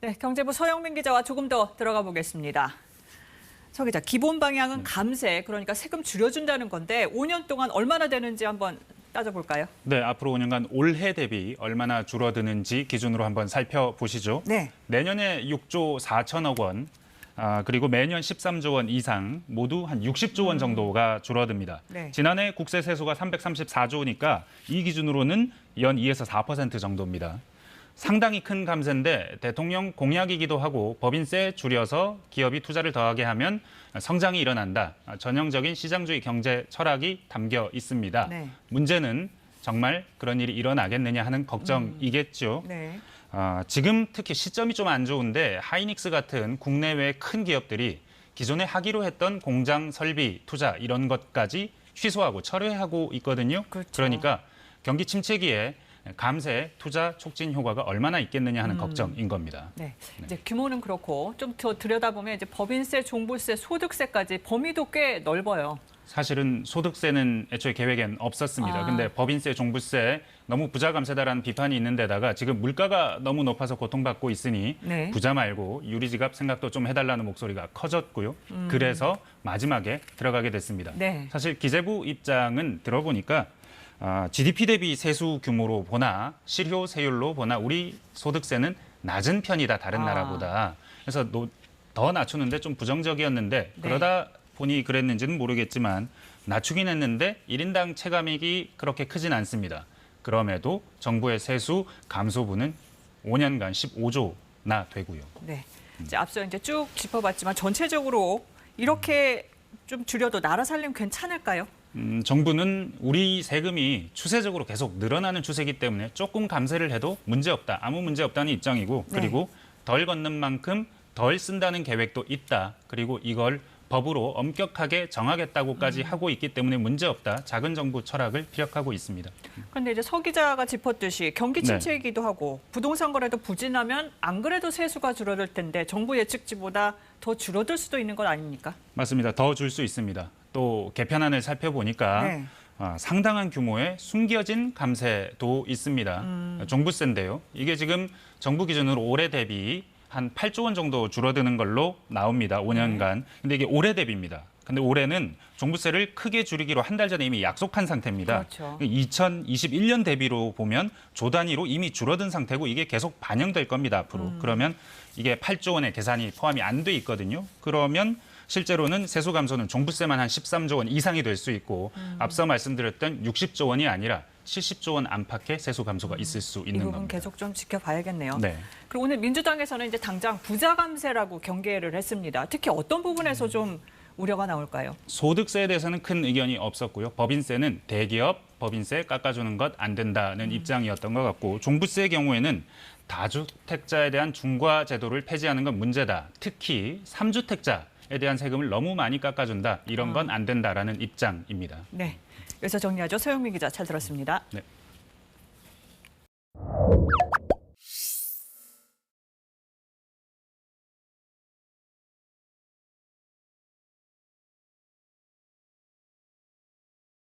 네, 경제부 서영민 기자와 조금 더 들어가 보겠습니다. 서 기자, 기본 방향은 감세, 그러니까 세금 줄여준다는 건데 5년 동안 얼마나 되는지 한번 따져볼까요? 네, 앞으로 5년간 올해 대비 얼마나 줄어드는지 기준으로 한번 살펴보시죠. 네. 내년에 6조 4천억 원, 그리고 매년 13조 원 이상 모두 한 60조 원 정도가 줄어듭니다. 네. 지난해 국세 세수가 334조니까 이 기준으로는 연 2에서 4% 정도입니다. 상당히 큰 감세인데 대통령 공약이기도 하고 법인세 줄여서 기업이 투자를 더하게 하면 성장이 일어난다. 전형적인 시장주의 경제 철학이 담겨 있습니다. 네. 문제는 정말 그런 일이 일어나겠느냐 하는 걱정이겠죠. 네. 지금 특히 시점이 좀 안 좋은데 하이닉스 같은 국내외 큰 기업들이 기존에 하기로 했던 공장 설비, 투자 이런 것까지 취소하고 철회하고 있거든요. 그렇죠. 그러니까 경기 침체기에 감세, 투자 촉진 효과가 얼마나 있겠느냐 하는 걱정인 겁니다. 네. 이제 규모는 그렇고 좀 더 들여다보면 이제 법인세, 종부세, 소득세까지 범위도 꽤 넓어요. 사실은 소득세는 애초에 계획엔 없었습니다. 근데 법인세, 종부세 너무 부자 감세다라는 비판이 있는 데다가 지금 물가가 너무 높아서 고통받고 있으니 네. 부자 말고 유리지갑 생각도 좀 해달라는 목소리가 커졌고요. 그래서 마지막에 들어가게 됐습니다. 네. 사실 기재부 입장은 들어보니까 GDP 대비 세수 규모로 보나 실효 세율로 보나 우리 소득세는 낮은 편이다, 다른 나라보다. 그래서 더 낮추는데 좀 부정적이었는데 네. 그러다 보니 그랬는지는 모르겠지만 낮추긴 했는데 1인당 체감액이 그렇게 크진 않습니다. 그럼에도 정부의 세수 감소분은 5년간 15조나 되고요. 네. 이제 앞서 이제 쭉 짚어봤지만 전체적으로 이렇게 좀 줄여도 나라 살림 괜찮을까요? 정부는 우리 세금이 추세적으로 계속 늘어나는 추세이기 때문에 조금 감세를 해도 문제없다, 아무 문제 없다는 입장이고 그리고 덜 걷는 만큼 덜 쓴다는 계획도 있다. 그리고 이걸 법으로 엄격하게 정하겠다고까지 하고 있기 때문에 문제없다. 작은 정부 철학을 피력하고 있습니다. 그런데 이제 서 기자가 짚었듯이 경기 침체이기도 하고 부동산 거래도 부진하면 안 그래도 세수가 줄어들 텐데 정부 예측치보다 더 줄어들 수도 있는 것 아닙니까? 맞습니다. 더 줄 수 있습니다. 또 개편안을 살펴보니까 상당한 규모의 숨겨진 감세도 있습니다. 종부세인데요. 이게 지금 정부 기준으로 올해 대비 한 8조 원 정도 줄어드는 걸로 나옵니다. 5년간. 근데 이게 올해 대비입니다. 근데 올해는 종부세를 크게 줄이기로 한 달 전에 이미 약속한 상태입니다. 그렇죠. 2021년 대비로 보면 조 단위로 이미 줄어든 상태고 이게 계속 반영될 겁니다. 앞으로. 그러면 이게 8조 원의 계산이 포함이 안 돼 있거든요. 그러면 실제로는 세수 감소는 종부세만 한 13조 원 이상이 될 수 있고 앞서 말씀드렸던 60조 원이 아니라 70조 원 안팎의 세수 감소가 있을 수 있는 이 부분 겁니다. 계속 좀 지켜봐야겠네요. 네. 그리고 오늘 민주당에서는 이제 당장 부자 감세라고 경계를 했습니다. 특히 어떤 부분에서 좀 우려가 나올까요? 소득세에 대해서는 큰 의견이 없었고요. 법인세는 대기업 법인세 깎아주는 것 안 된다는 입장이었던 것 같고 종부세의 경우에는 다주택자에 대한 중과 제도를 폐지하는 건 문제다. 특히 3주택자에 대한 세금을 너무 많이 깎아준다. 이런 건 안 된다라는 입장입니다. 네. 여기서 정리하죠. 서영민 기자 잘 들었습니다. 네.